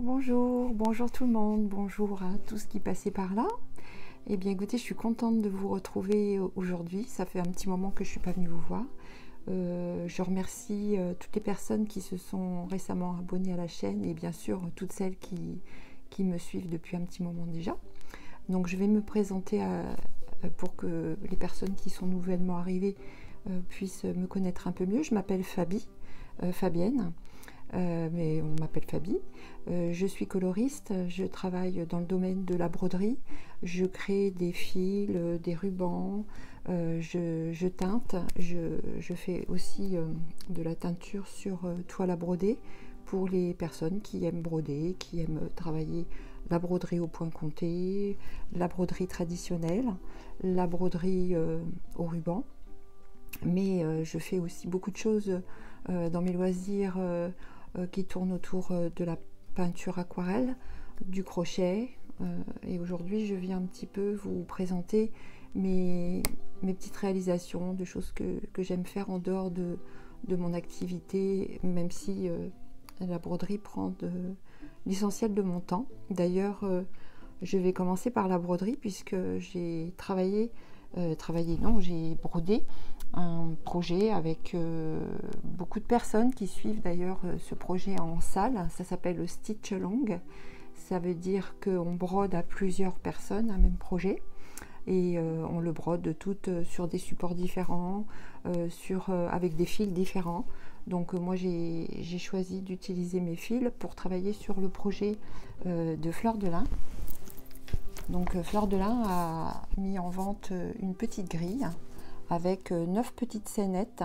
bonjour tout le monde, bonjour à tous qui passaient par là. Eh bien écoutez, je suis contente de vous retrouver aujourd'hui, ça fait un petit moment que je ne suis pas venue vous voir. Je remercie toutes les personnes qui se sont récemment abonnées à la chaîne et bien sûr toutes celles qui me suivent depuis un petit moment déjà. Donc je vais me présenter pour que les personnes qui sont nouvellement arrivées puissent me connaître un peu mieux. Je m'appelle Fabienne. Mais on m'appelle Fabi. Je suis coloriste, je travaille dans le domaine de la broderie, je crée des fils, des rubans, je teinte, je fais aussi de la teinture sur toile à broder pour les personnes qui aiment broder, qui aiment travailler la broderie au point compté, la broderie traditionnelle, la broderie au ruban. Mais je fais aussi beaucoup de choses dans mes loisirs qui tournent autour de la peinture aquarelle, du crochet. Et aujourd'hui, je viens un petit peu vous présenter mes petites réalisations, de choses que j'aime faire en dehors de mon activité, même si la broderie prend l'essentiel de mon temps. D'ailleurs, je vais commencer par la broderie puisque j'ai j'ai brodé un projet avec beaucoup de personnes qui suivent d'ailleurs ce projet en salle. Ça s'appelle le Stitch Along. Ça veut dire qu'on brode à plusieurs personnes un même projet et on le brode toutes sur des supports différents, avec des fils différents. Donc moi j'ai choisi d'utiliser mes fils pour travailler sur le projet de Fleur de Lin. Donc Fleur de Lin a mis en vente une petite grille avec 9 petites scénettes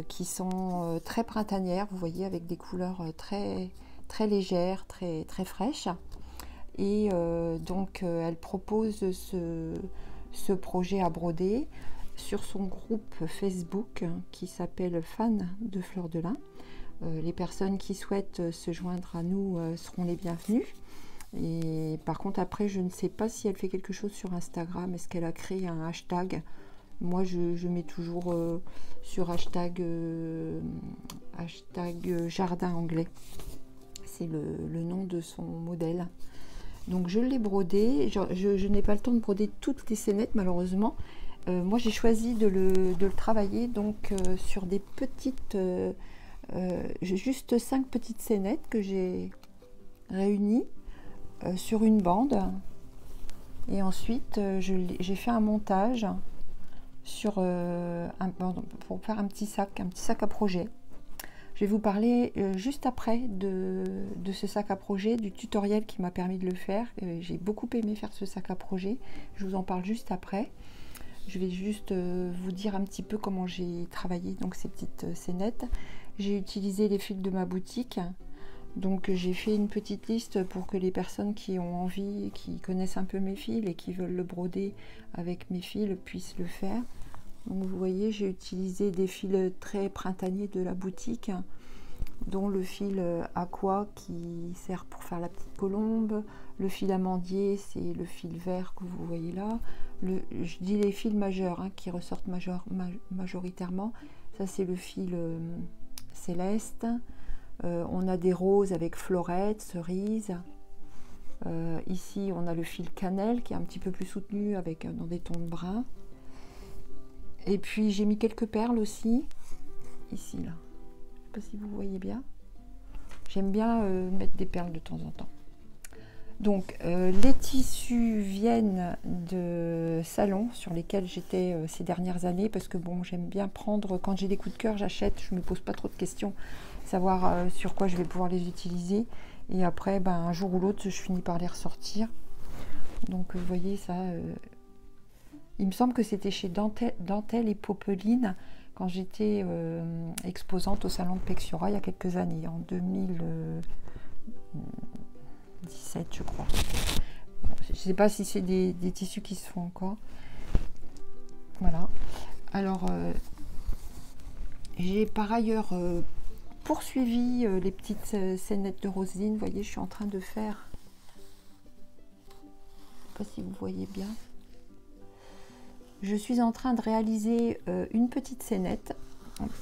qui sont très printanières, vous voyez, avec des couleurs très légères, très fraîches. Et donc elle propose ce projet à broder sur son groupe Facebook qui s'appelle Fans de Fleur de Lin. Les personnes qui souhaitent se joindre à nous seront les bienvenues. Et par contre après je ne sais pas si elle fait quelque chose sur Instagram, est-ce qu'elle a créé un hashtag? Moi je mets toujours sur hashtag jardin anglais, c'est le nom de son modèle. Donc je l'ai brodé, je n'ai pas le temps de broder toutes les scénettes malheureusement. Moi j'ai choisi de le travailler donc sur des petites, juste 5 petites scénettes que j'ai réunies sur une bande, et ensuite j'ai fait un montage sur pour faire un petit sac à projet. Je vais vous parler juste après de ce sac à projet, du tutoriel qui m'a permis de le faire. J'ai beaucoup aimé faire ce sac à projet, je vous en parle juste après. Je vais juste vous dire un petit peu comment j'ai travaillé donc ces petites scénettes. J'ai utilisé les fils de ma boutique. Donc j'ai fait une petite liste pour que les personnes qui ont envie, qui connaissent un peu mes fils et qui veulent le broder avec mes fils puissent le faire. Donc vous voyez, j'ai utilisé des fils très printaniers de la boutique, dont le fil aqua qui sert pour faire la petite colombe, le fil amandier, c'est le fil vert que vous voyez là. Je dis les fils majeurs qui ressortent majoritairement. Ça c'est le fil céleste. On a des roses avec fleurettes, cerises. Ici, on a le fil cannelle qui est un petit peu plus soutenu dans des tons de brun. Et puis, j'ai mis quelques perles aussi. Ici, là. Je ne sais pas si vous voyez bien. J'aime bien mettre des perles de temps en temps. Donc, les tissus viennent de salons sur lesquels j'étais ces dernières années. Parce que bon, j'aime bien prendre, quand j'ai des coups de cœur, j'achète. Je ne me pose pas trop de questions. Savoir sur quoi je vais pouvoir les utiliser, et après un jour ou l'autre je finis par les ressortir. Donc vous voyez ça, il me semble que c'était chez Dentelle et Popeline quand j'étais exposante au salon de Pexura il y a quelques années, en 2017 je crois. Je ne sais pas si c'est des tissus qui se font encore. Voilà, alors j'ai par ailleurs poursuivi les petites scénettes de Roselyne. Vous voyez, je suis en train de faire, je ne sais pas si vous voyez bien, je suis en train de réaliser une petite scénette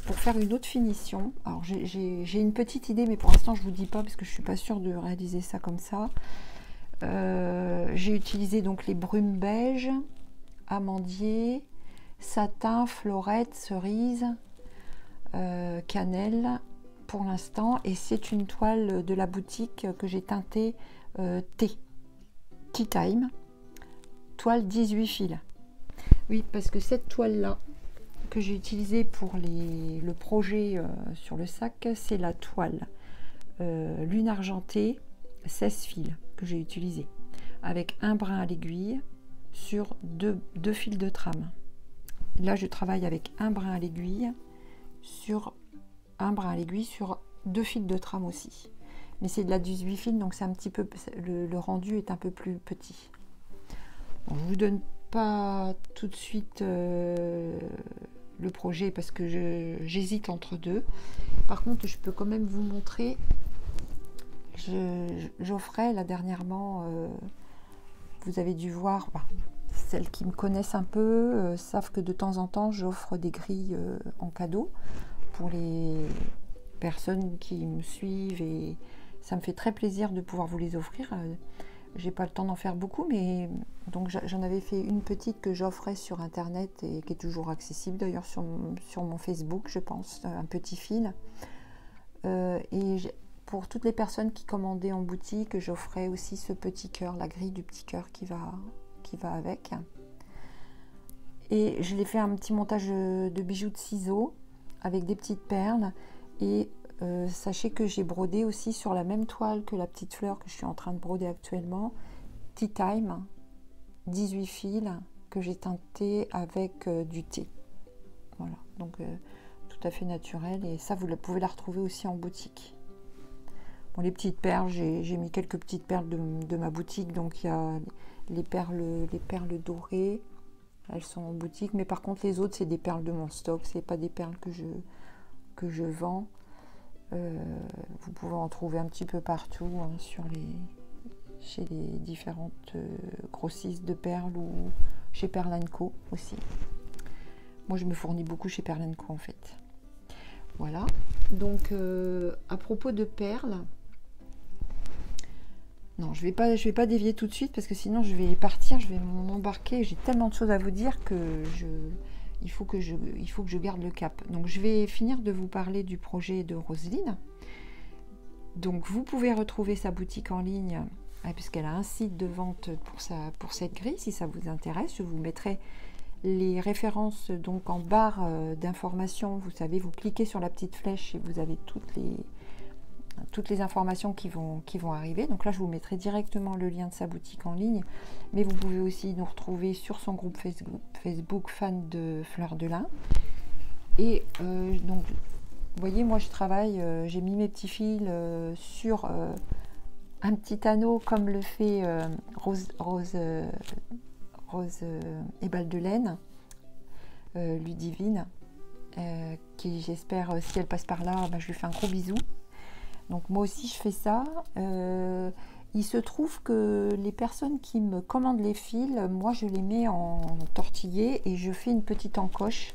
pour faire une autre finition. Alors j'ai une petite idée, mais pour l'instant je vous dis pas parce que je suis pas sûre de réaliser ça comme ça. J'ai utilisé donc les brumes beige, amandier, satin, fleurette, cerise, cannelle pour l'instant, et c'est une toile de la boutique que j'ai teintée Tea Time, toile 18 fils. Oui, parce que cette toile là que j'ai utilisée pour le projet sur le sac, c'est la toile lune argentée 16 fils que j'ai utilisé avec un brin à l'aiguille sur deux fils de trame. Là je travaille avec un brin à l'aiguille sur deux fils de trame aussi, mais c'est de la 18 fils, donc c'est un petit peu, le rendu est un peu plus petit. Bon, je vous donne pas tout de suite le projet parce que j'hésite entre deux. Par contre je peux quand même vous montrer. J'offrais là dernièrement, vous avez dû voir, celles qui me connaissent un peu savent que de temps en temps j'offre des grilles en cadeau pour les personnes qui me suivent, et ça me fait très plaisir de pouvoir vous les offrir. J'ai pas le temps d'en faire beaucoup, mais donc j'en avais fait une petite que j'offrais sur internet et qui est toujours accessible d'ailleurs sur mon Facebook, je pense, un petit fil. Et pour toutes les personnes qui commandaient en boutique, j'offrais aussi ce petit cœur, la grille du petit cœur qui va avec. Et je l'ai fait un petit montage de bijoux de ciseaux avec des petites perles. Et sachez que j'ai brodé aussi sur la même toile que la petite fleur que je suis en train de broder actuellement, Tea Time, 18 fils que j'ai teinté avec du thé. Voilà, donc tout à fait naturel, et ça vous pouvez la retrouver aussi en boutique. Bon, les petites perles, j'ai mis quelques petites perles de ma boutique, donc il y a les perles dorées, elles sont en boutique, mais par contre les autres c'est des perles de mon stock, c'est pas des perles que je vends. Vous pouvez en trouver un petit peu partout hein, chez les différentes grossistes de perles ou chez Perle & Co aussi. Moi je me fournis beaucoup chez Perle & Co en fait. Voilà, donc à propos de perles, non, je vais pas dévier tout de suite parce que sinon je vais partir, je vais m'embarquer, j'ai tellement de choses à vous dire que il faut que je garde le cap. Donc je vais finir de vous parler du projet de Roselyne. Donc vous pouvez retrouver sa boutique en ligne puisqu'elle a un site de vente pour cette grille. Si ça vous intéresse, je vous mettrai les références donc en barre d'informations. Vous savez, vous cliquez sur la petite flèche et vous avez toutes les informations qui vont arriver. Donc là je vous mettrai directement le lien de sa boutique en ligne, mais vous pouvez aussi nous retrouver sur son groupe Facebook fan de Fleur de Lin. Et donc vous voyez, moi je travaille, j'ai mis mes petits fils sur un petit anneau comme le fait Rose et Balle de Laine, Ludivine, qui j'espère, si elle passe par là, je lui fais un gros bisou. Donc moi aussi je fais ça. Il se trouve que les personnes qui me commandent les fils, moi je les mets en tortillé et je fais une petite encoche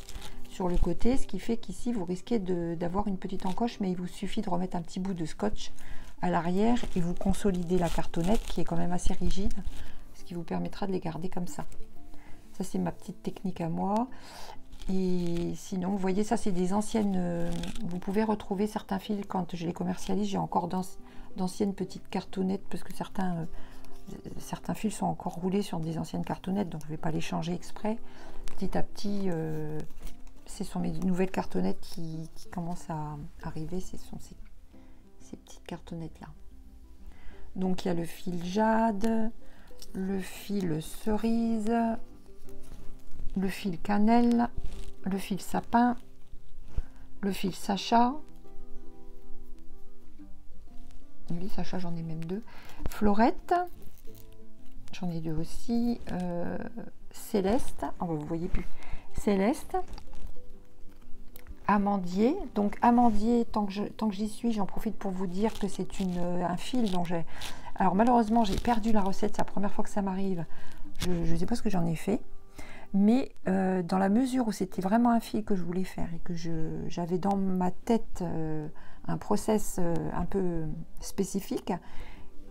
sur le côté, ce qui fait qu'ici vous risquez d'avoir une petite encoche, mais il vous suffit de remettre un petit bout de scotch à l'arrière et vous consolidez la cartonnette qui est quand même assez rigide, ce qui vous permettra de les garder comme ça. Ça c'est ma petite technique à moi. Et sinon, vous voyez, ça c'est des anciennes, vous pouvez retrouver certains fils quand je les commercialise. J'ai encore d'anciennes petites cartonnettes parce que certains fils sont encore roulés sur des anciennes cartonnettes, donc je ne vais pas les changer exprès. Petit à petit, ce sont mes nouvelles cartonnettes qui commencent à arriver. Ce sont ces petites cartonnettes là. Donc il y a le fil jade, le fil cerise, le fil cannelle, le fil sapin, le fil Sacha. Oui, Sacha, j'en ai même deux. Fleurette, j'en ai deux aussi. Céleste, vous voyez plus. Céleste. Amandier. Donc amandier, tant que j'y suis, j'en profite pour vous dire que c'est un fil dont j'ai... Alors malheureusement, j'ai perdu la recette, c'est la première fois que ça m'arrive. Je ne sais pas ce que j'en ai fait. Mais dans la mesure où c'était vraiment un fil que je voulais faire et que j'avais dans ma tête un process un peu spécifique,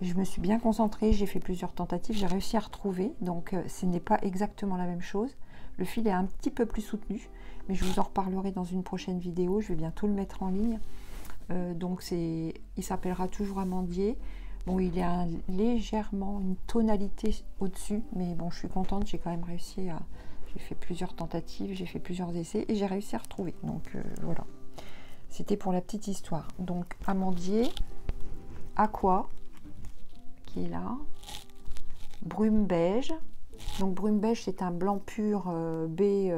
je me suis bien concentrée, j'ai fait plusieurs tentatives, j'ai réussi à retrouver, donc ce n'est pas exactement la même chose. Le fil est un petit peu plus soutenu, mais je vous en reparlerai dans une prochaine vidéo, je vais bientôt le mettre en ligne. Donc il s'appellera toujours amandier. Bon, il est légèrement une tonalité au-dessus, mais bon, je suis contente, j'ai quand même réussi à... J'ai fait plusieurs tentatives, j'ai fait plusieurs essais et j'ai réussi à retrouver. Donc voilà, c'était pour la petite histoire. Donc amandier, aqua, qui est là, brume beige. Donc brume beige, c'est un blanc pur B,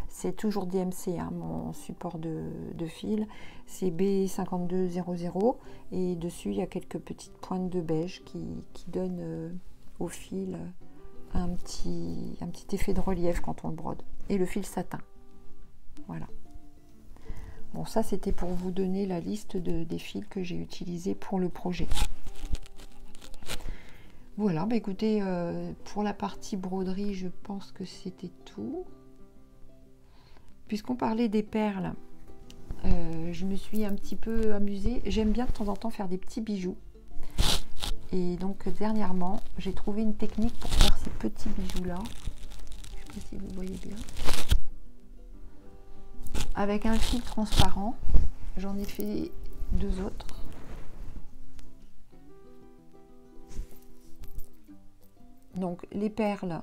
c'est toujours DMC, hein, mon support de fil, c'est B5200 et dessus il y a quelques petites pointes de beige qui donnent au fil un petit effet de relief quand on le brode. Et le fil satin, voilà. Bon, ça c'était pour vous donner la liste des fils que j'ai utilisés pour le projet. Voilà, bah écoutez, pour la partie broderie, je pense que c'était tout. Puisqu'on parlait des perles, je me suis un petit peu amusée. J'aime bien de temps en temps faire des petits bijoux. Et donc dernièrement, j'ai trouvé une technique pour faire ces petits bijoux-là. Je ne sais pas si vous voyez bien. Avec un fil transparent, j'en ai fait 2 autres. Donc les perles,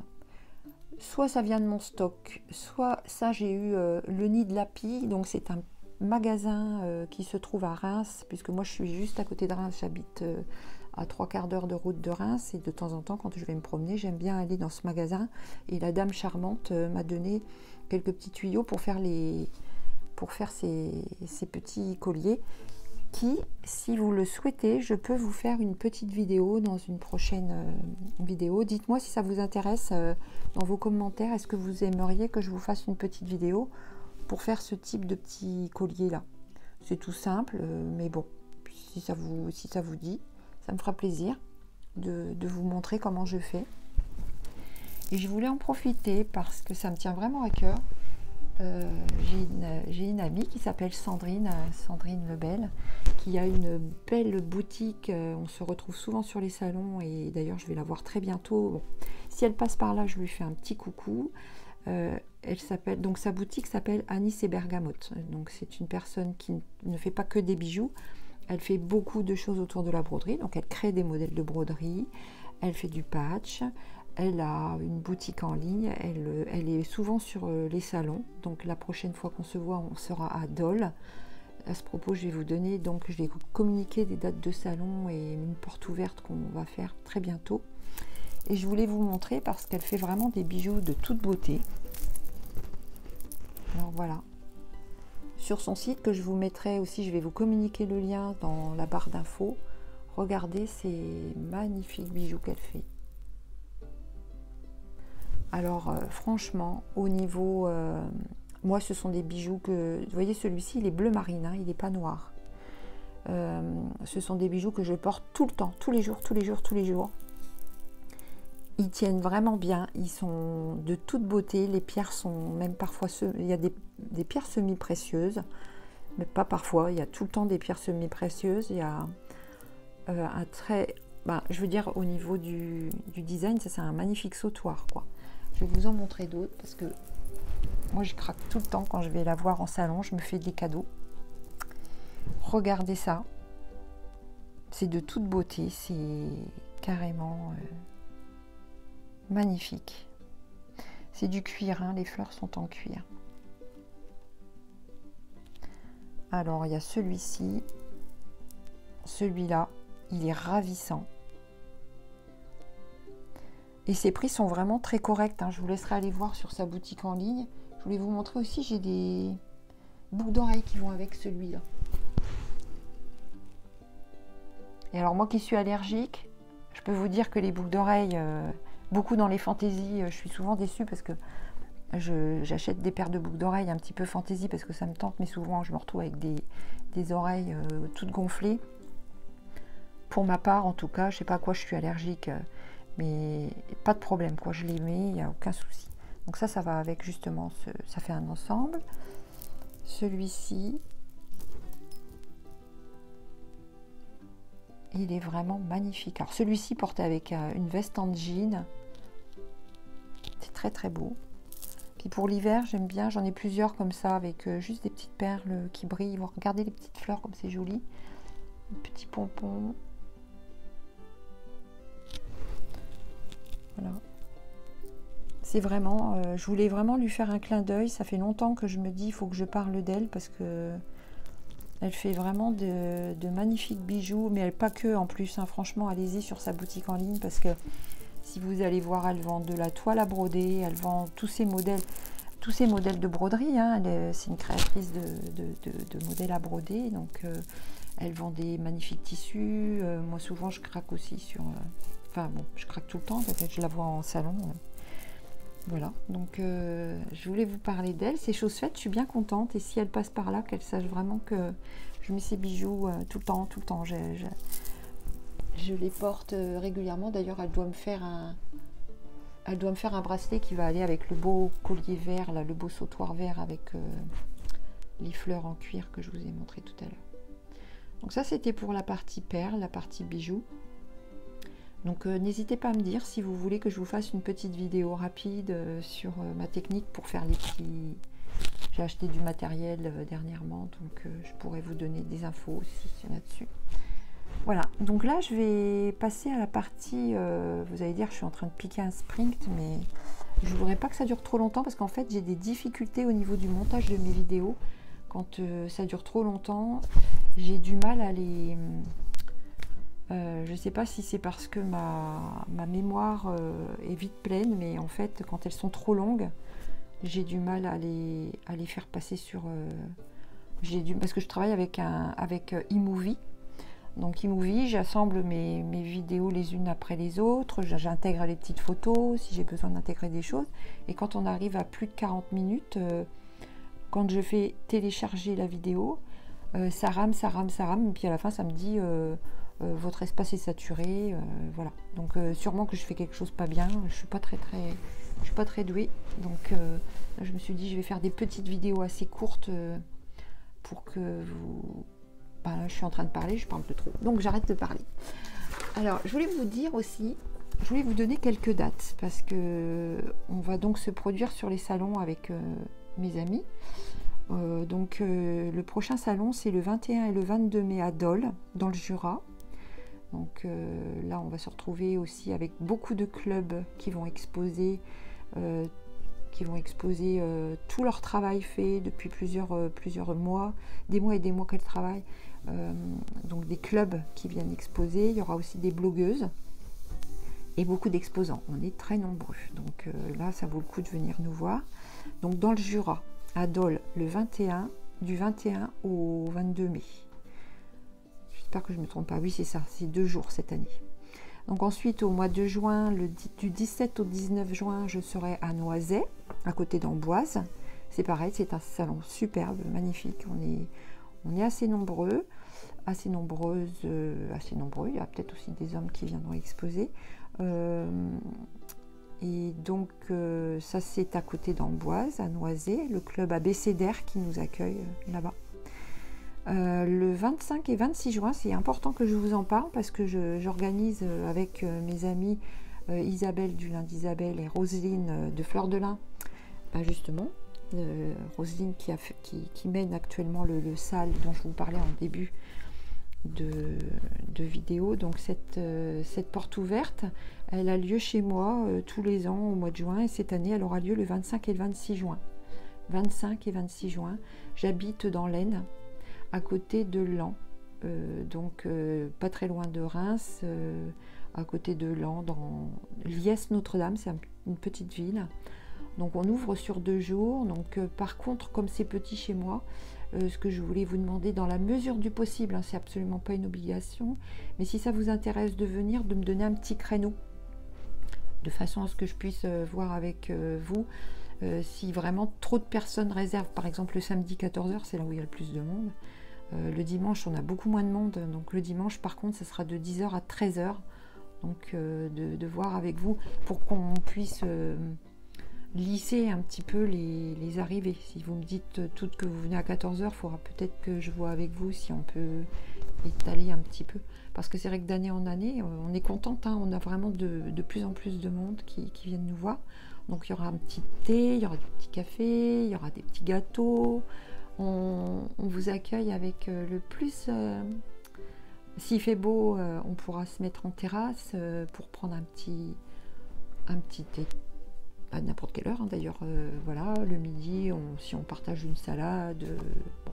soit ça vient de mon stock, soit ça j'ai eu le Nid de Lapis, donc c'est un magasin qui se trouve à Reims, puisque moi je suis juste à côté de Reims, j'habite à 3/4 d'heure de route de Reims, et de temps en temps quand je vais me promener, j'aime bien aller dans ce magasin, et la dame charmante m'a donné quelques petits tuyaux pour faire ces petits colliers. Qui, si vous le souhaitez, je peux vous faire une petite vidéo dans une prochaine vidéo. Dites-moi si ça vous intéresse dans vos commentaires. Est-ce que vous aimeriez que je vous fasse une petite vidéo pour faire ce type de petit collier là? C'est tout simple, mais bon, si ça vous dit, ça me fera plaisir de vous montrer comment je fais. Et je voulais en profiter parce que ça me tient vraiment à cœur. J'ai une amie qui s'appelle Sandrine Lebel, qui a une belle boutique. On se retrouve souvent sur les salons et d'ailleurs je vais la voir très bientôt. Bon, si elle passe par là, je lui fais un petit coucou. Donc sa boutique s'appelle Anis et Bergamote. Donc c'est une personne qui ne fait pas que des bijoux. Elle fait beaucoup de choses autour de la broderie. Donc elle crée des modèles de broderie. Elle fait du patch. Elle a une boutique en ligne, elle est souvent sur les salons, donc la prochaine fois qu'on se voit, on sera à Dole. À ce propos, je vais vous donner, donc je vais vous communiquer des dates de salon et une porte ouverte qu'on va faire très bientôt. Et je voulais vous montrer parce qu'elle fait vraiment des bijoux de toute beauté. Alors voilà. Sur son site que je vous mettrai aussi, je vais vous communiquer le lien dans la barre d'infos. Regardez ces magnifiques bijoux qu'elle fait. Alors franchement, au niveau, moi ce sont des bijoux que, vous voyez celui-ci il est bleu marine, hein, il n'est pas noir. Ce sont des bijoux que je porte tout le temps, tous les jours. Ils tiennent vraiment bien, ils sont de toute beauté, les pierres sont même parfois, il y a des pierres semi-précieuses, mais pas parfois, il y a tout le temps des pierres semi-précieuses, il y a un très, je veux dire au niveau du design, ça c'est un magnifique sautoir quoi. Je vais vous en montrer d'autres parce que moi je craque tout le temps quand je vais la voir en salon, je me fais des cadeaux. Regardez ça, c'est de toute beauté, c'est carrément magnifique. C'est du cuir, hein, les fleurs sont en cuir. Alors il y a celui-ci, celui-là, il est ravissant. Et ses prix sont vraiment très corrects, hein. Je vous laisserai aller voir sur sa boutique en ligne. Je voulais vous montrer aussi, j'ai des boucles d'oreilles qui vont avec celui-là. Et alors moi qui suis allergique, je peux vous dire que les boucles d'oreilles, beaucoup dans les fantaisies, je suis souvent déçue parce que j'achète des paires de boucles d'oreilles un petit peu fantaisie parce que ça me tente, mais souvent je me retrouve avec des oreilles toutes gonflées. Pour ma part en tout cas, je sais pas à quoi je suis allergique. Mais pas de problème, quoi, je les mets, il n'y a aucun souci. Donc ça va avec justement, ça fait un ensemble. Celui-ci, il est vraiment magnifique. Alors celui-ci porté avec une veste en jean, c'est très très beau. Puis pour l'hiver, j'aime bien, j'en ai plusieurs comme ça avec juste des petites perles qui brillent. Regardez les petites fleurs comme c'est joli, les petits pompons. Voilà. C'est vraiment, je voulais vraiment lui faire un clin d'œil. Ça fait longtemps que je me dis, il faut que je parle d'elle parce que elle fait vraiment de magnifiques bijoux, mais elle pas que en plus. Hein. Franchement, allez-y sur sa boutique en ligne parce que si vous allez voir, elle vend de la toile à broder, elle vend tous ces modèles de broderie. Hein. C'est une créatrice de modèles à broder, donc elle vend des magnifiques tissus. Moi, souvent, je craque aussi sur. Enfin bon, je craque tout le temps. Peut-être je la vois en salon. Voilà, donc je voulais vous parler d'elle. C'est chose faite, je suis bien contente. Et si elle passe par là, qu'elle sache vraiment que je mets ces bijoux tout le temps, tout le temps. Je les porte régulièrement. D'ailleurs, elle doit me faire un bracelet qui va aller avec le beau collier vert, là, le beau sautoir vert avec les fleurs en cuir que je vous ai montré tout à l'heure. Donc ça, c'était pour la partie perles, la partie bijoux. Donc n'hésitez pas à me dire si vous voulez que je vous fasse une petite vidéo rapide sur ma technique pour faire les petits... J'ai acheté du matériel dernièrement, donc je pourrais vous donner des infos aussi là-dessus. Voilà, donc là je vais passer à la partie... vous allez dire je suis en train de piquer un sprint, mais je ne voudrais pas que ça dure trop longtemps parce qu'en fait j'ai des difficultés au niveau du montage de mes vidéos. Quand ça dure trop longtemps, j'ai du mal à les... je ne sais pas si c'est parce que ma mémoire est vite pleine, mais en fait, quand elles sont trop longues, j'ai du mal à les faire passer sur... parce que je travaille avec iMovie. Donc iMovie, j'assemble mes vidéos les unes après les autres, j'intègre les petites photos si j'ai besoin d'intégrer des choses. Et quand on arrive à plus de 40 minutes, quand je fais télécharger la vidéo, ça rame, et puis à la fin, ça me dit... votre espace est saturé, voilà. Donc sûrement que je fais quelque chose pas bien. Je suis pas très douée. Donc là, je me suis dit je vais faire des petites vidéos assez courtes pour que vous. Ben, là, je suis en train de parler, je parle de trop. Donc j'arrête de parler. Alors je voulais vous dire aussi, je voulais vous donner quelques dates parce que on va donc se produire sur les salons avec mes amis. Donc le prochain salon c'est le 21 et le 22 mai à Dole dans le Jura. Donc là, on va se retrouver aussi avec beaucoup de clubs qui vont exposer, tout leur travail fait depuis plusieurs mois, des mois et des mois qu'elles travaillent. Donc des clubs qui viennent exposer. Il y aura aussi des blogueuses et beaucoup d'exposants. On est très nombreux. Donc là, ça vaut le coup de venir nous voir. Donc dans le Jura, à Dole, du 21 au 22 mai. J'espère que je ne me trompe pas. Oui, c'est ça. C'est 2 jours cette année. Donc ensuite, au mois de juin, du 17 au 19 juin, je serai à Noiset, à côté d'Amboise. C'est pareil, c'est un salon superbe, magnifique. On est assez nombreux, assez nombreuses, assez nombreux. Il y a peut-être aussi des hommes qui viendront exposer. Et donc, ça, c'est à côté d'Amboise, à Noiset, le club abécédaire qui nous accueille là-bas. Le 25 et 26 juin, c'est important que je vous en parle parce que j'organise avec mes amies Isabelle du Lundi Isabelle et Roselyne de Fleur de Lin, justement, Roselyne qui mène actuellement le SAL dont je vous parlais en début de vidéo. Donc cette porte ouverte, elle a lieu chez moi tous les ans au mois de juin et cette année elle aura lieu le 25 et le 26 juin. 25 et 26 juin, j'habite dans l'Aisne, à côté de Laon, donc pas très loin de Reims, à côté de Laon, dans Liesse-Notre-Dame, c'est une petite ville. Donc on ouvre sur 2 jours. Donc par contre, comme c'est petit chez moi, ce que je voulais vous demander, dans la mesure du possible, hein, c'est absolument pas une obligation, mais si ça vous intéresse de venir, de me donner un petit créneau, de façon à ce que je puisse voir avec vous. Si vraiment trop de personnes réservent, par exemple le samedi 14 h, c'est là où il y a le plus de monde. Le dimanche, on a beaucoup moins de monde. Donc le dimanche, par contre, ce sera de 10 h à 13 h. Donc de voir avec vous pour qu'on puisse lisser un petit peu les arrivées. Si vous me dites toutes que vous venez à 14 h, il faudra peut-être que je vois avec vous si on peut étaler un petit peu. Parce que c'est vrai que d'année en année, on est contente, hein, on a vraiment de plus en plus de monde qui viennent nous voir. Donc il y aura un petit thé, il y aura du petit café, il y aura des petits gâteaux. On vous accueille avec le plus... s'il fait beau, on pourra se mettre en terrasse pour prendre un petit thé à n'importe quelle heure, hein, d'ailleurs. Voilà, le midi, si on partage une salade, bon,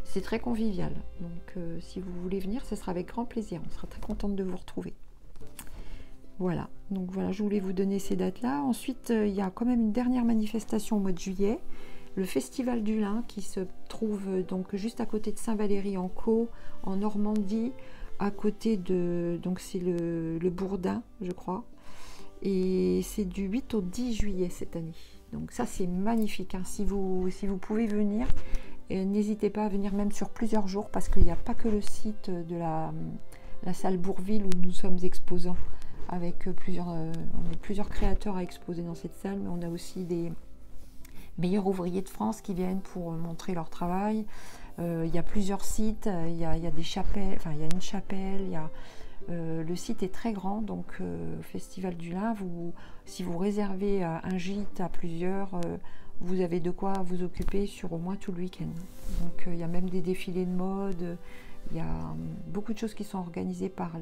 c'est très convivial. Donc si vous voulez venir, ce sera avec grand plaisir. On sera très contente de vous retrouver. Voilà, donc voilà, je voulais vous donner ces dates-là. Ensuite, il y a quand même une dernière manifestation au mois de juillet, le Festival du Lin, qui se trouve donc juste à côté de Saint-Valery-en-Caux, en Normandie, à côté de... donc c'est le Bourdin, je crois. Et c'est du 8 au 10 juillet cette année. Donc ça, c'est magnifique, hein. Si vous pouvez venir, n'hésitez pas à venir même sur plusieurs jours, parce qu'il n'y a pas que le site de la salle Bourville où nous sommes exposants, avec plusieurs créateurs à exposer dans cette salle, mais on a aussi des meilleurs ouvriers de France qui viennent pour montrer leur travail. Il y a plusieurs sites, il y a des chapelles, enfin il y a une chapelle, le site est très grand, donc Festival du Lin, si vous réservez un gîte à plusieurs, vous avez de quoi vous occuper sur au moins tout le week-end. Donc il y a même des défilés de mode, il y a beaucoup de choses qui sont organisées par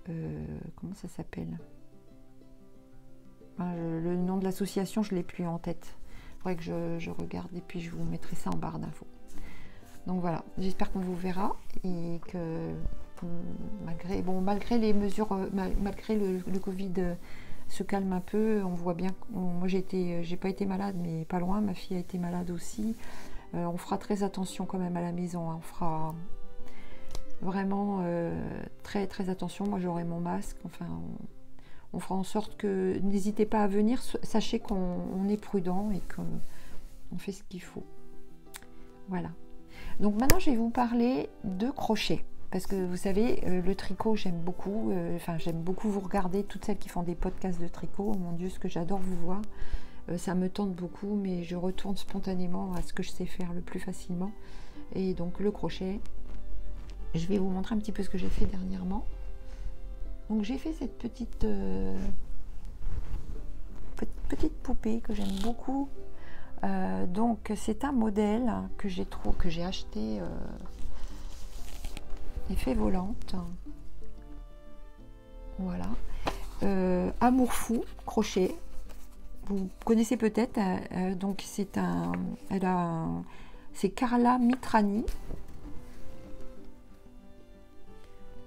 comment ça s'appelle, le nom de l'association, je ne l'ai plus en tête. Il faudrait que je regarde et puis je vous mettrai ça en barre d'infos. Donc voilà, j'espère qu'on vous verra et que malgré les mesures, malgré le Covid se calme un peu, on voit bien. Moi j'ai pas été malade, mais pas loin, ma fille a été malade aussi. On fera très attention quand même à la maison, hein. On fera vraiment très très attention. Moi j'aurai mon masque, enfin on fera en sorte que, n'hésitez pas à venir, sachez qu'on est prudent et qu'on fait ce qu'il faut. Voilà. Donc maintenant je vais vous parler de crochet, parce que vous savez, le tricot j'aime beaucoup, j'aime beaucoup vous regarder, toutes celles qui font des podcasts de tricot, oh mon Dieu, ce que j'adore vous voir, ça me tente beaucoup, mais je retourne spontanément à ce que je sais faire le plus facilement, et donc le crochet, je vais vous montrer un petit peu ce que j'ai fait dernièrement. Donc j'ai fait cette petite poupée que j'aime beaucoup. Donc c'est un modèle que j'ai acheté effet volante. Voilà. Amour fou crochet. Vous connaissez peut-être. Donc c'est c'est Carla Mitrani.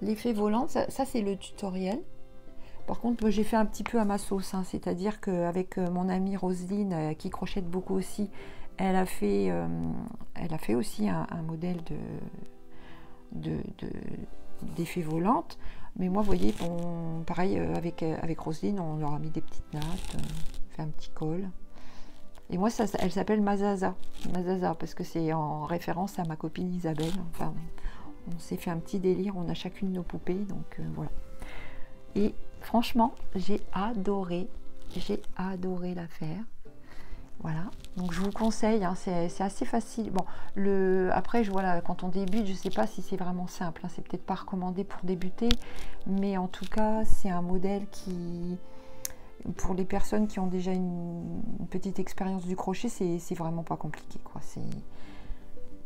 L'effet volant, ça c'est le tutoriel. Par contre, j'ai fait un petit peu à ma sauce, hein, c'est-à-dire qu'avec mon amie Roselyne, qui crochète beaucoup aussi, elle a fait aussi un modèle d'effet volante. Mais moi, vous voyez, pareil, avec Roselyne, on leur a mis des petites nattes, fait un petit col. Et moi, elle s'appelle Mazaza, parce que c'est en référence à ma copine Isabelle. Enfin, on s'est fait un petit délire, on a chacune nos poupées, donc voilà. Et franchement, j'ai adoré la faire. Voilà, donc je vous conseille, hein, c'est assez facile. Bon, après, voilà, quand on débute, je ne sais pas si c'est vraiment simple, hein, c'est peut-être pas recommandé pour débuter, mais en tout cas, c'est un modèle qui, pour les personnes qui ont déjà une petite expérience du crochet, c'est vraiment pas compliqué, quoi.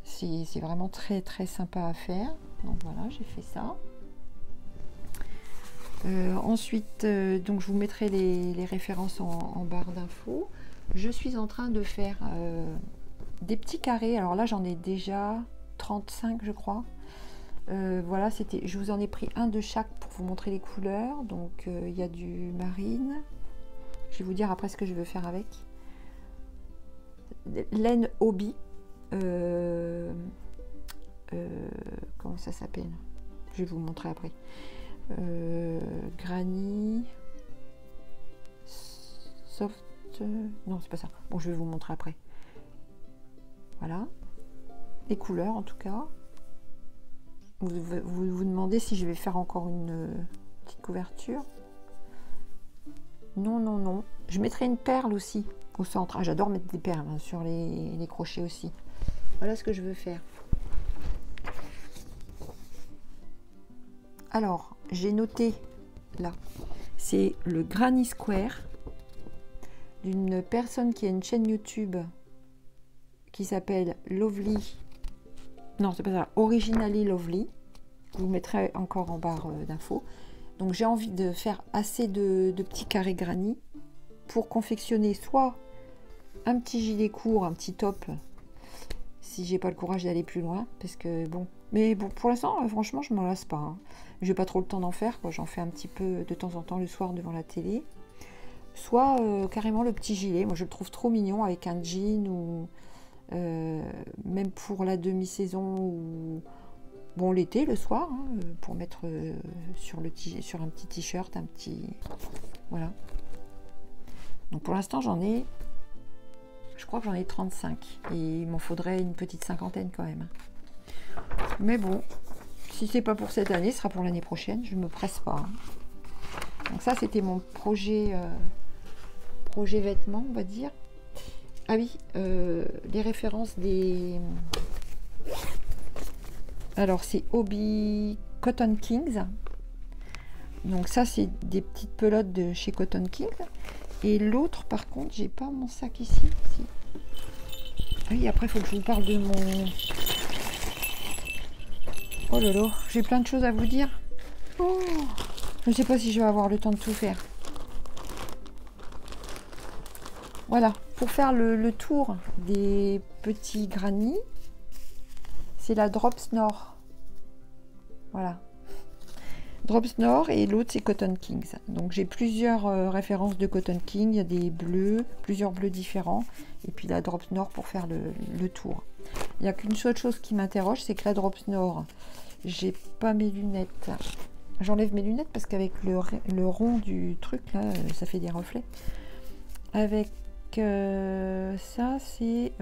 C'est vraiment très très sympa à faire. Donc voilà, j'ai fait ça. Ensuite, donc je vous mettrai les références en barre d'infos. Je suis en train de faire des petits carrés. Alors là, j'en ai déjà 35, je crois. Voilà, je vous en ai pris un de chaque pour vous montrer les couleurs. Donc il y a du marine. Je vais vous dire après ce que je veux faire avec. Laine hobby. Comment ça s'appelle? Je vais vous montrer après. Granny soft, non c'est pas ça, bon je vais vous montrer après. Voilà les couleurs. En tout cas, vous demandez si je vais faire encore une petite couverture. Non, Je mettrai une perle aussi au centre. Ah, j'adore mettre des perles hein, sur les crochets aussi. Voilà ce que je veux faire. Alors, j'ai noté là, c'est le Granny Square d'une personne qui a une chaîne YouTube qui s'appelle Lovely. Non, c'est pas ça, Originally Lovely. Je vous mettrai encore en barre d'infos. Donc j'ai envie de faire assez de petits carrés granny pour confectionner soit un petit gilet court, un petit top, si j'ai pas le courage d'aller plus loin, parce que bon. Mais bon, pour l'instant, franchement, je m'en lasse pas. Hein. J'ai pas trop le temps d'en faire, quoi. J'en fais un petit peu de temps en temps le soir devant la télé. Soit carrément le petit gilet. Moi, je le trouve trop mignon avec un jean ou même pour la demi-saison ou bon l'été, le soir, hein, pour mettre sur un petit t-shirt, un petit voilà. Donc pour l'instant, je crois que j'en ai 35 et il m'en faudrait une petite cinquantaine quand même. Mais bon, si c'est pas pour cette année, ce sera pour l'année prochaine. Je me presse pas. Hein. Donc ça, c'était mon projet vêtements, on va dire. Ah oui, les références des... Alors, c'est Hobby Cotton Kings. Donc ça, c'est des petites pelotes de chez Cotton Kings. Et l'autre, par contre, j'ai pas mon sac ici. Si. Ah oui, après, il faut que je vous parle de mon... Oh là là, j'ai plein de choses à vous dire. Oh, je ne sais pas si je vais avoir le temps de tout faire. Voilà, pour faire le tour des petits granny, c'est la Drops Nord. Voilà. Drops Nord et l'autre c'est Cotton Kings. Donc j'ai plusieurs références de Cotton King. Il y a des bleus, plusieurs bleus différents. Et puis la Drops Nord pour faire le tour. Il n'y a qu'une seule chose qui m'interroge, c'est que la Drops Nord, j'ai pas mes lunettes. J'enlève mes lunettes parce qu'avec le rond du truc là, ça fait des reflets. Avec ça, c'est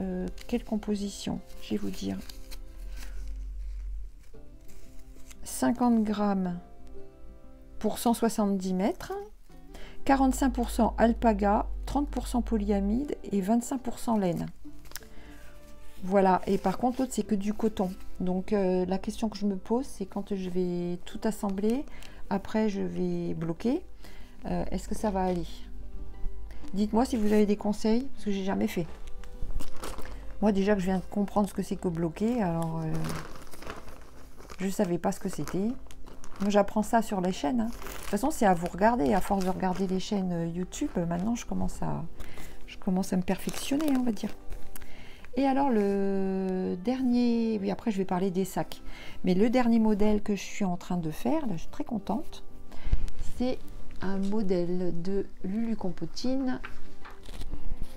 quelle composition? Je vais vous dire. 50 grammes pour 170 mètres, 45% alpaga, 30% polyamide et 25% laine. Voilà, et par contre l'autre c'est que du coton. Donc la question que je me pose, c'est quand je vais tout assembler, après je vais bloquer, est-ce que ça va aller? Dites-moi si vous avez des conseils, parce que j'ai jamais fait. Moi déjà que je viens de comprendre ce que c'est que bloquer, alors je savais pas ce que c'était. Moi j'apprends ça sur les chaînes. Hein. De toute façon c'est à vous regarder, à force de regarder les chaînes YouTube, maintenant je commence à me perfectionner, on va dire. Et alors le dernier, oui après je vais parler des sacs, mais le dernier modèle que je suis en train de faire, là je suis très contente, c'est un modèle de Lulu Compotine.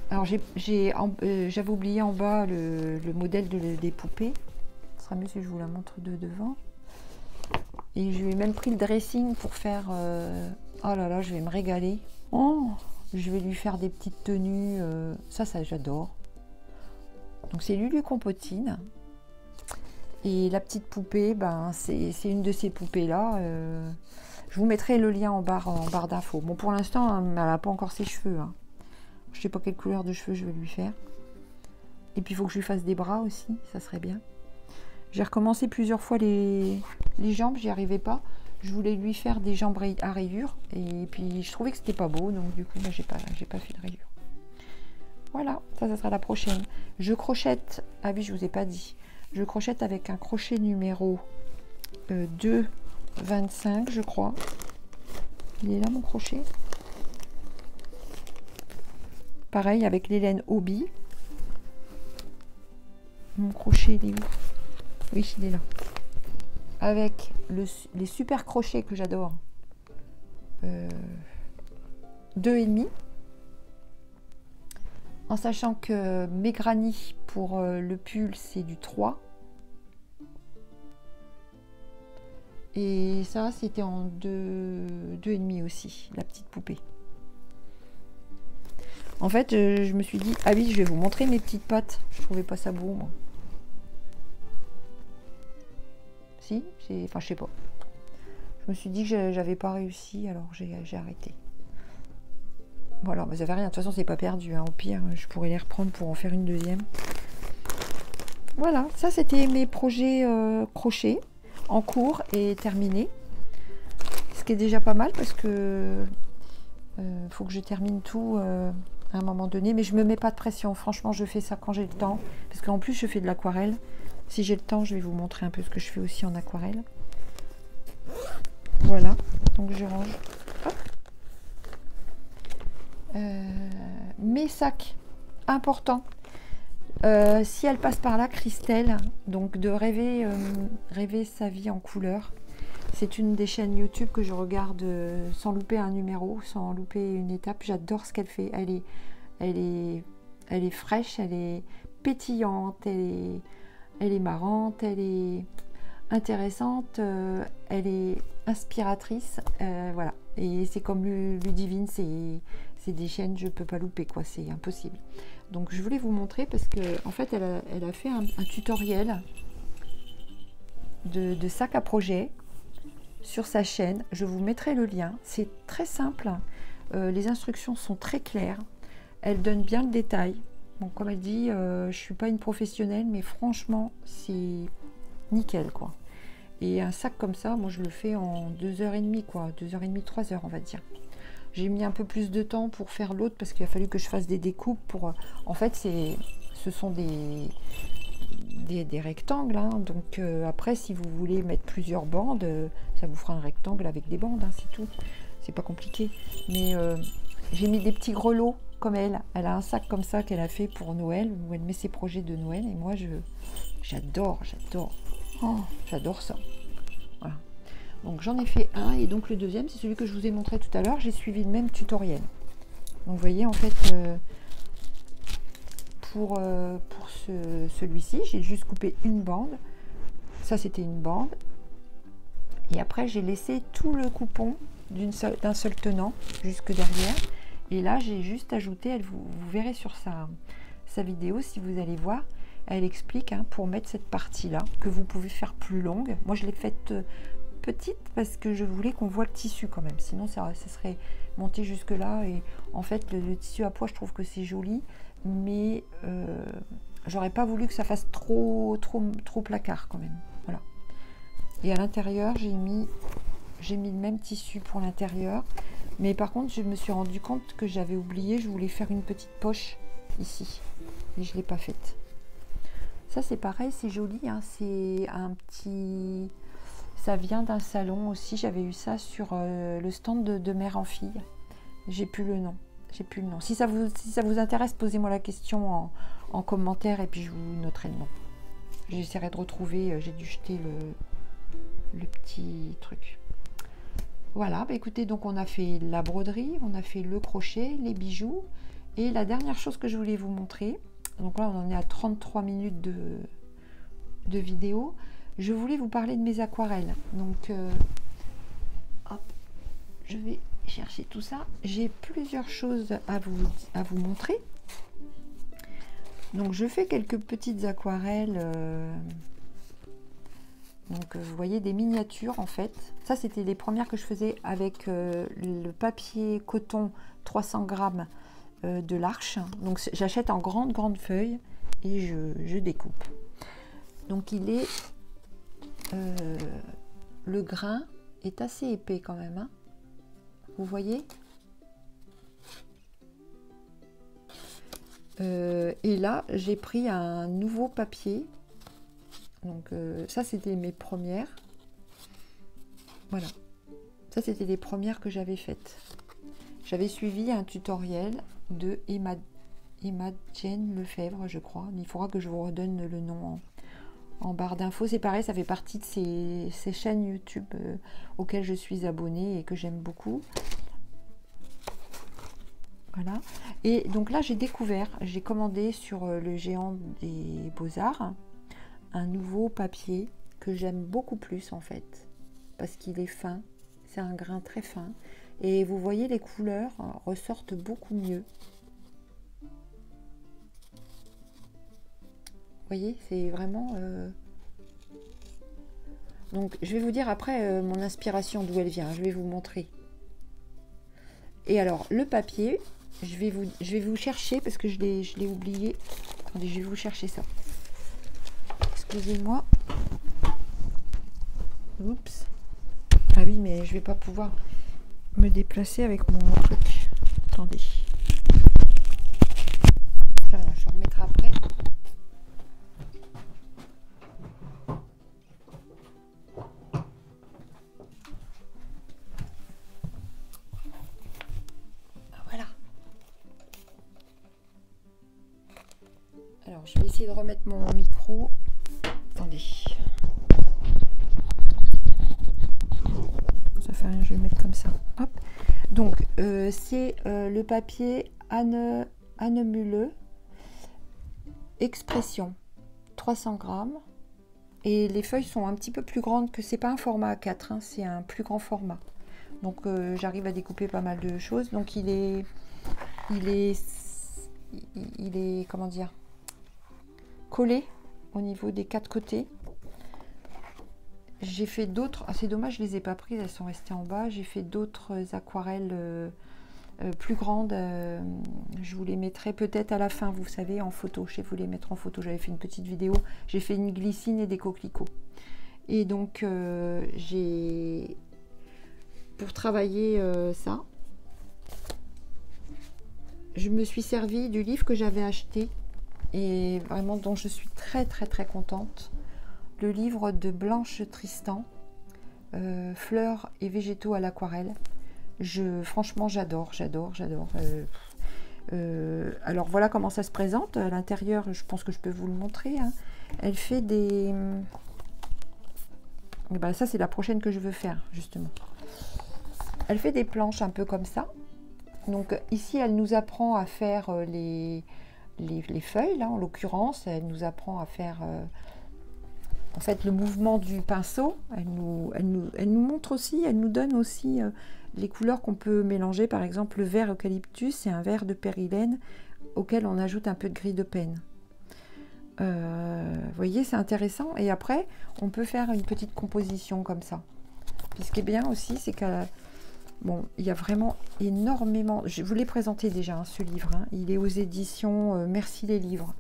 Alors j'avais oublié en bas le modèle des poupées, ce sera mieux si je vous la montre de devant. Et je lui ai même pris le dressing pour faire, oh là là je vais me régaler, oh, je vais lui faire des petites tenues, ça j'adore. Donc c'est Lulu Compotine. Et la petite poupée, ben, c'est une de ces poupées-là. Je vous mettrai le lien en barre d'infos. Bon, pour l'instant, hein, elle n'a pas encore ses cheveux. Hein. Je ne sais pas quelle couleur de cheveux je vais lui faire. Et puis, il faut que je lui fasse des bras aussi. Ça serait bien. J'ai recommencé plusieurs fois les jambes. J'y arrivais pas. Je voulais lui faire des jambes à rayures. Et puis, je trouvais que c'était pas beau. Donc, du coup, ben, j'ai pas fait de rayures. Voilà, ça sera la prochaine. Je crochette, ah oui, je vous ai pas dit. Je crochette avec un crochet numéro 2,25, je crois. Il est là, mon crochet. Pareil, avec les laines Hobby. Mon crochet, il est où? Oui, il est là. Avec les super crochets que j'adore. 2,5. En sachant que mes granny pour le pull, c'est du 3. Et ça, c'était en 2,5 aussi, la petite poupée. En fait, je me suis dit, ah oui, je vais vous montrer mes petites pattes. Je trouvais pas ça beau, moi. Si, enfin, je sais pas. Je me suis dit que j'avais pas réussi, alors j'ai arrêté. Voilà, bah, ça fait rien. De toute façon, c'est pas perdu, hein. Au pire, je pourrais les reprendre pour en faire une deuxième. Voilà, ça c'était mes projets crochet en cours et terminés. Ce qui est déjà pas mal parce que faut que je termine tout à un moment donné. Mais je me mets pas de pression. Franchement, je fais ça quand j'ai le temps. Parce qu'en plus, je fais de l'aquarelle. Si j'ai le temps, je vais vous montrer un peu ce que je fais aussi en aquarelle. Voilà, donc je range. Hop. Mes sacs, important. Si elle passe par là, Christelle, donc de rêver, rêver sa vie en couleur. C'est une des chaînes YouTube que je regarde sans louper un numéro, sans louper une étape. J'adore ce qu'elle fait. Elle est fraîche, elle est pétillante, elle est marrante, elle est intéressante, elle est inspiratrice. Voilà. Et c'est comme Ludivine, c'est des chaînes, je peux pas louper, quoi, c'est impossible. Donc je voulais vous montrer parce que en fait elle a fait un tutoriel de sac à projet sur sa chaîne. Je vous mettrai le lien. C'est très simple. Les instructions sont très claires. Elle donne bien le détail. Bon, comme elle dit, je suis pas une professionnelle, mais franchement, c'est nickel, quoi. Et un sac comme ça, moi je le fais en 2h30, quoi. 2h30, 3h, on va dire. J'ai mis un peu plus de temps pour faire l'autre parce qu'il a fallu que je fasse des découpes pour... En fait, ce sont des rectangles, hein. Donc après, si vous voulez mettre plusieurs bandes, ça vous fera un rectangle avec des bandes, hein, c'est tout. C'est pas compliqué. Mais j'ai mis des petits grelots comme elle. Elle a un sac comme ça qu'elle a fait pour Noël, où elle met ses projets de Noël. Et moi, j'adore. Oh, j'adore ça. Voilà. Donc j'en ai fait un, et donc le deuxième, c'est celui que je vous ai montré tout à l'heure. J'ai suivi le même tutoriel. Donc vous voyez, en fait, pour celui-ci, j'ai juste coupé une bande. Ça, c'était une bande. Et après, j'ai laissé tout le coupon d'un seul tenant jusque derrière. Et là, j'ai juste ajouté, vous verrez sur sa vidéo, si vous allez voir, elle explique, hein, pour mettre cette partie-là, que vous pouvez faire plus longue. Moi, je l'ai faite petite parce que je voulais qu'on voit le tissu quand même. Sinon, ça serait monté jusque là. Et en fait, le tissu à pois, je trouve que c'est joli. Mais j'aurais pas voulu que ça fasse trop placard quand même. Voilà. Et à l'intérieur, j'ai mis le même tissu pour l'intérieur. Mais par contre, je me suis rendu compte que j'avais oublié, je voulais faire une petite poche ici. Et je ne l'ai pas faite. Ça, c'est pareil, c'est joli, hein. C'est un petit... Ça vient d'un salon aussi. J'avais eu ça sur le stand de mère en fille. J'ai plus le nom. Si ça vous intéresse, posez-moi la question en commentaire et puis je vous noterai le nom. J'essaierai de retrouver. J'ai dû jeter le petit truc. Voilà, bah écoutez, donc on a fait la broderie, on a fait le crochet, les bijoux. Et la dernière chose que je voulais vous montrer, donc là on en est à 33 minutes de vidéo. Je voulais vous parler de mes aquarelles. Donc, hop, je vais chercher tout ça. J'ai plusieurs choses à vous montrer. Donc, je fais quelques petites aquarelles. Donc, vous voyez des miniatures en fait. Ça, c'était les premières que je faisais avec le papier coton 300 grammes de l'Arche. Donc, j'achète en grande feuille et je découpe. Donc, il est... le grain est assez épais quand même, hein. Vous voyez, et là j'ai pris un nouveau papier. Donc ça c'était mes premières. Voilà, ça c'était les premières que j'avais faites. J'avais suivi un tutoriel de Emma Jane Lefebvre, je crois. Il faudra que je vous redonne le nom en barre d'infos. C'est pareil, ça fait partie de ces chaînes YouTube auxquelles je suis abonnée et que j'aime beaucoup. Voilà. Et donc là, j'ai commandé sur le géant des Beaux-Arts un nouveau papier que j'aime beaucoup plus en fait, parce qu'il est fin. C'est un grain très fin. Et vous voyez, les couleurs ressortent beaucoup mieux. Vous voyez, c'est vraiment... Donc, je vais vous dire après mon inspiration, d'où elle vient. Je vais vous montrer. Et alors, le papier, je vais vous chercher parce que je l'ai oublié. Attendez, je vais vous chercher ça. Excusez-moi. Oups. Ah oui, mais je vais pas pouvoir me déplacer avec mon truc. Attendez. Je vais remettre après. Voilà. Alors, je vais essayer de remettre mon micro. Attendez. Ça fait rien, je vais le mettre comme ça. Hop. Donc, c'est le papier Annemule Expression, 300 grammes. Et les feuilles sont un petit peu plus grandes que c'est pas un format A4, hein, c'est un plus grand format. Donc, j'arrive à découper pas mal de choses. Donc, il est comment dire, collé au niveau des 4 côtés. J'ai fait d'autres, c'est dommage, je les ai pas prises, elles sont restées en bas. J'ai fait d'autres aquarelles plus grandes. Je vous les mettrai peut-être à la fin, vous savez, en photo. Je vais vous les mettre en photo. J'avais fait une petite vidéo. J'ai fait une glycine et des coquelicots. Et donc, pour travailler ça, je me suis servi du livre que j'avais acheté et vraiment dont je suis très contente. Le livre de Blanche Tristan, Fleurs et végétaux à l'aquarelle. Franchement, j'adore. Alors voilà comment ça se présente à l'intérieur. Je pense que je peux vous le montrer, hein. Elle fait des... Et ben, ça, c'est la prochaine que je veux faire, justement. Elle fait des planches un peu comme ça. Donc ici, elle nous apprend à faire les feuilles, là, en l'occurrence. Elle nous apprend à faire... en fait, le mouvement du pinceau, elle nous montre aussi, elle nous donne aussi les couleurs qu'on peut mélanger. Par exemple, le vert eucalyptus, c'est un vert de périlène auquel on ajoute un peu de gris de penne. Vous voyez, c'est intéressant. Et après, on peut faire une petite composition comme ça. Puis ce qui est bien aussi, c'est qu'il y a vraiment énormément... Je vous l'ai présenté déjà, hein, ce livre. Hein. Il est aux éditions Merci les livres.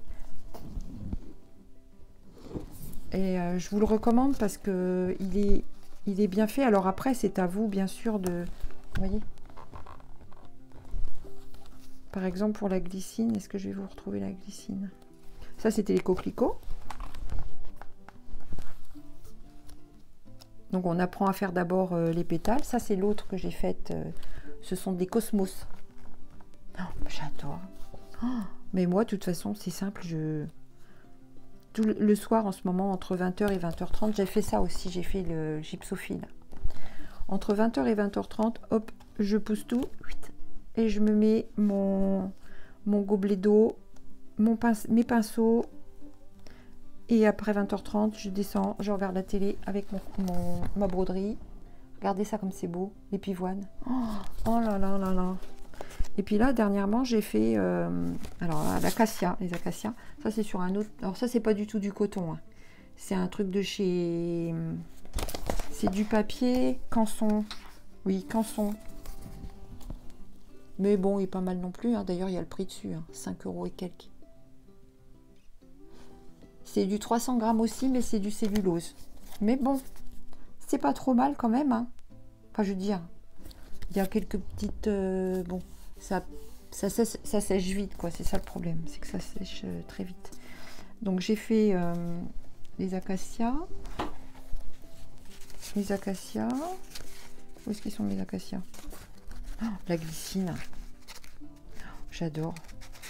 Et je vous le recommande parce que il est bien fait. Alors après, c'est à vous, bien sûr, de... Vous voyez ? Par exemple, pour la glycine, est-ce que je vais vous retrouver la glycine? Ça, c'était les coquelicots. Donc, on apprend à faire d'abord les pétales. Ça, c'est l'autre que j'ai faite. Ce sont des cosmos. Oh, j'adore. Oh, mais moi, de toute façon, c'est simple. Tout le soir, en ce moment, entre 20h et 20h30, j'ai fait ça aussi. J'ai fait le gypsophile. Entre 20h et 20h30, hop, je pousse tout. Et je me mets mon gobelet d'eau, mes pinceaux. Et après 20h30, je descends, je regarde la télé avec ma broderie. Regardez ça comme c'est beau, les pivoines. Oh là là là là. Et puis là, dernièrement, j'ai fait alors l'acacia, les acacias. Ça, c'est sur un autre... Alors ça, c'est pas du tout du coton. Hein. C'est un truc de chez... C'est du papier Canson. Oui, Canson. Mais bon, il est pas mal non plus. Hein. D'ailleurs, il y a le prix dessus. Hein. 5 € et quelques. C'est du 300 grammes aussi, mais c'est du cellulose. Mais bon, c'est pas trop mal quand même. Hein. Enfin, je veux dire, il y a quelques petites... bon, ça sèche vite, quoi. C'est ça le problème. C'est que ça sèche très vite. Donc, j'ai fait les acacias. Les acacias. Où est-ce qu'ils sont, mes acacias? Oh, la glycine. J'adore.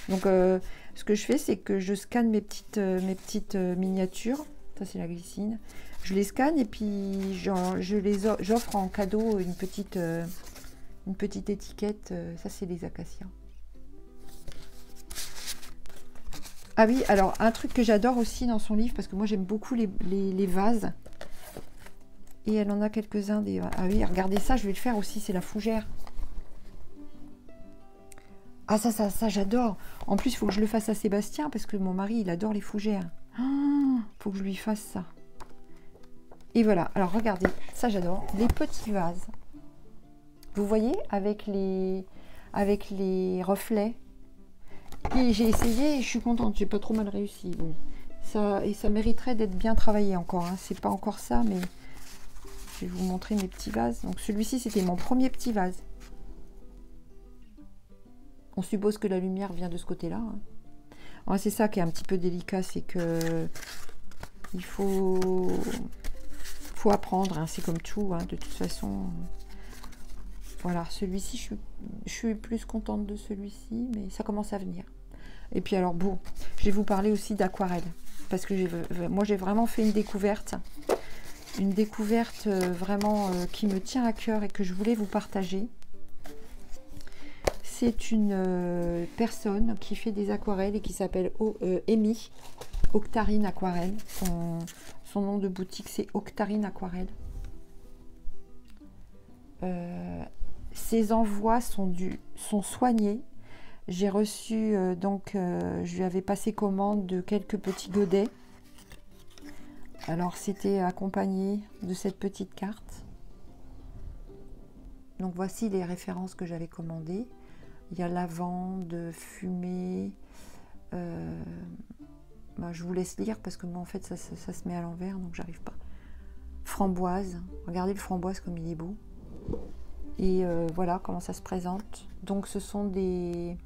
Donc, ce que je fais, c'est que je scanne mes petites miniatures. Ça, c'est la glycine. Je les scanne et puis j'offre en cadeau une petite étiquette. Ça, c'est les acacias. Ah oui, alors, un truc que j'adore aussi dans son livre, parce que moi, j'aime beaucoup les vases. Et elle en a quelques-uns. Ah oui, regardez ça, je vais le faire aussi, c'est la fougère. Ah ça j'adore. En plus, il faut que je le fasse à Sébastien parce que mon mari, il adore les fougères. Faut que je lui fasse ça. Et voilà. Alors, regardez. Ça, j'adore. Les petits vases. Vous voyez, avec les avec les reflets. Et j'ai essayé et je suis contente, j'ai pas trop mal réussi. Bon, ça mériterait d'être bien travaillé encore, hein. C'est pas encore ça, mais je vais vous montrer mes petits vases. Donc celui-ci, c'était mon premier petit vase. On suppose que la lumière vient de ce côté-là, hein. Ouais, c'est ça qui est un petit peu délicat, c'est que il faut apprendre, hein. C'est comme tout, hein, de toute façon. Voilà, celui-ci, je suis plus contente de celui-ci, mais ça commence à venir. Et puis alors bon, je vais vous parler aussi d'aquarelle, parce que moi j'ai vraiment fait une découverte vraiment qui me tient à cœur et que je voulais vous partager. C'est une personne qui fait des aquarelles et qui s'appelle Amy, Octarine Aquarelle. Son nom de boutique, c'est Octarine Aquarelle. Ses envois sont soignés. J'ai reçu, je lui avais passé commande de quelques petits godets. Alors, c'était accompagné de cette petite carte. Donc, voici les références que j'avais commandées. Il y a lavande, fumée. Je vous laisse lire parce que moi, en fait, ça se met à l'envers, donc j'arrive pas. Framboise. Regardez le framboise comme il est beau. Et voilà comment ça se présente. Donc, ce sont des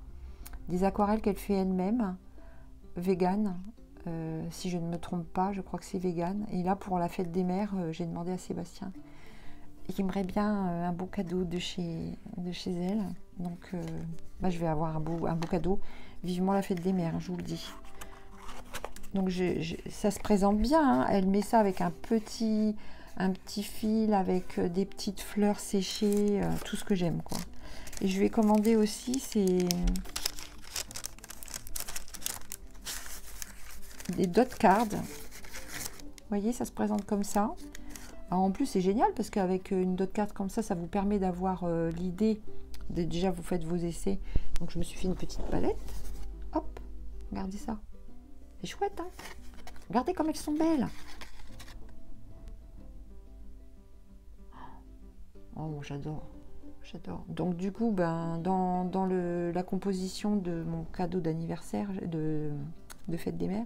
aquarelles qu'elle fait elle-même, vegan. Si je ne me trompe pas, je crois que c'est vegan. Et là, pour la fête des mères, j'ai demandé à Sébastien. Il aimerait bien un beau cadeau de chez elle. Donc, je vais avoir un beau cadeau. Vivement la fête des mères, je vous le dis. Donc, ça se présente bien, hein. Elle met ça avec un petit fil, avec des petites fleurs séchées, tout ce que j'aime, quoi. Et je vais commander aussi des dot cards. Vous voyez, ça se présente comme ça. Alors, en plus, c'est génial parce qu'avec une dot card comme ça vous permet d'avoir l'idée. Déjà, vous faites vos essais. Donc, je me suis fait une petite palette. Hop, regardez ça. C'est chouette, hein. Regardez comme elles sont belles. Oh, j'adore. J'adore. Donc, du coup, dans la composition de mon cadeau d'anniversaire, de fête des mères,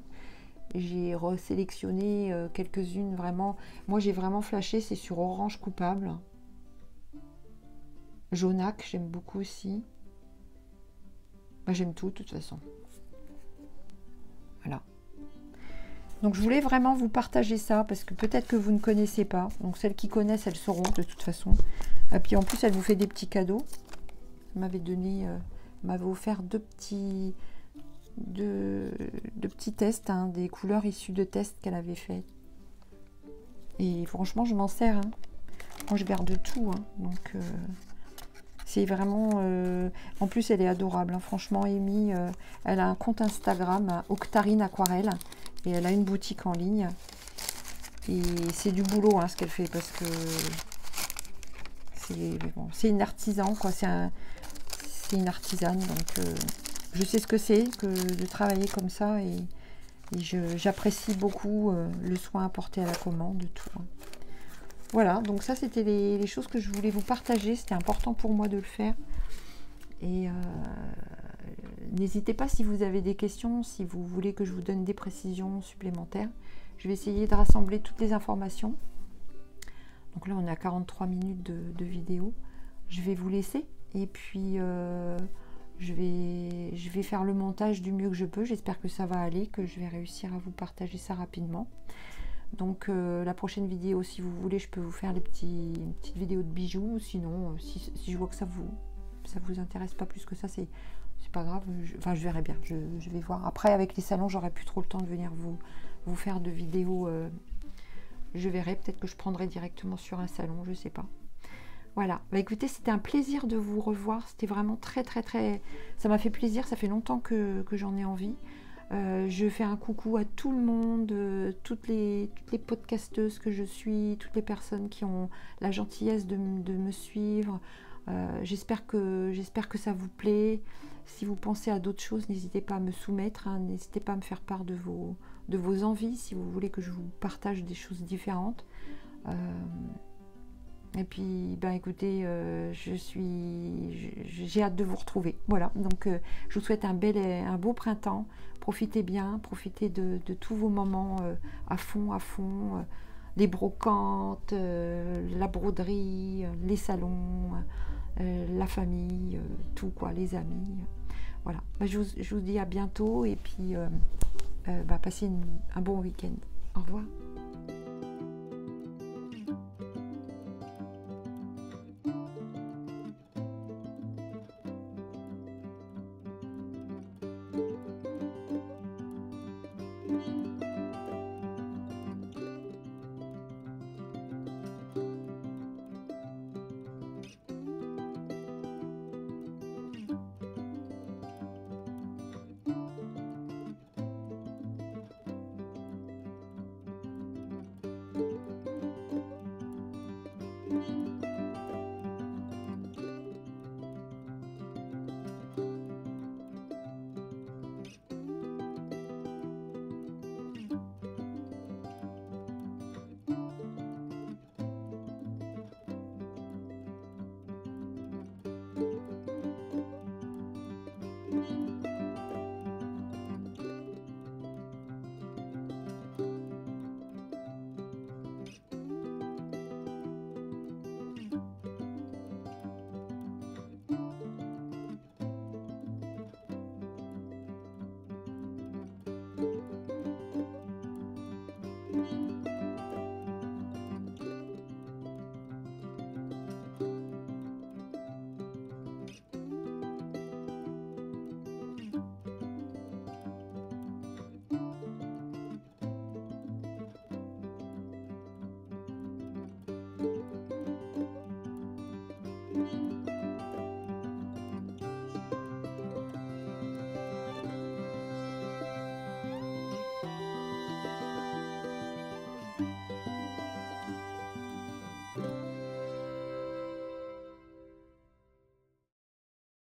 j'ai resélectionné quelques-unes vraiment. Moi, j'ai vraiment flashé, c'est sur Orange Coupable. Jaunac, j'aime beaucoup aussi. J'aime tout, de toute façon. Voilà. Donc, je voulais vraiment vous partager ça, parce que peut-être que vous ne connaissez pas. Donc, celles qui connaissent, elles sauront, de toute façon. Et puis, en plus, elle vous fait des petits cadeaux. Elle m'avait offert deux petits tests, hein, des couleurs issues de tests qu'elle avait fait. Et franchement, je m'en sers, hein. Moi, je garde tout, hein. Donc, c'est vraiment... En plus, elle est adorable, hein. Franchement, Amy, elle a un compte Instagram, Octarine Aquarelle, et elle a une boutique en ligne. Et c'est du boulot, hein, ce qu'elle fait, parce que c'est une artisan, quoi. C'est une artisane, donc je sais ce que c'est que de travailler comme ça, et j'apprécie beaucoup le soin apporté à la commande, tout, hein. Voilà, donc ça c'était les choses que je voulais vous partager. C'était important pour moi de le faire. Et n'hésitez pas si vous avez des questions, si vous voulez que je vous donne des précisions supplémentaires. Je vais essayer de rassembler toutes les informations. Donc là on est à 43 minutes de vidéo. Je vais vous laisser et puis je vais faire le montage du mieux que je peux. J'espère que ça va aller, que je vais réussir à vous partager ça rapidement. Donc la prochaine vidéo, si vous voulez, je peux vous faire une petite vidéo de bijoux. Sinon, si je vois que ça vous intéresse pas plus que ça, c'est pas grave. Je verrai bien. Je vais voir. Après, avec les salons, j'aurai plus trop le temps de venir vous faire de vidéos. Je verrai. Peut-être que je prendrai directement sur un salon. Je sais pas. Voilà. Écoutez, c'était un plaisir de vous revoir. C'était vraiment très, très, très... Ça m'a fait plaisir. Ça fait longtemps que j'en ai envie. Je fais un coucou à tout le monde, toutes les podcasteuses que je suis, toutes les personnes qui ont la gentillesse de me suivre. J'espère que ça vous plaît. Si vous pensez à d'autres choses, n'hésitez pas à me soumettre, hein, n'hésitez pas à me faire part de vos envies, si vous voulez que je vous partage des choses différentes. Et puis, ben écoutez, j'ai hâte de vous retrouver. Voilà, donc je vous souhaite un beau printemps. Profitez bien, profitez de tous vos moments à fond, les brocantes, la broderie, les salons, la famille, tout quoi, les amis. Voilà, ben, je vous dis à bientôt et puis passez un bon week-end. Au revoir.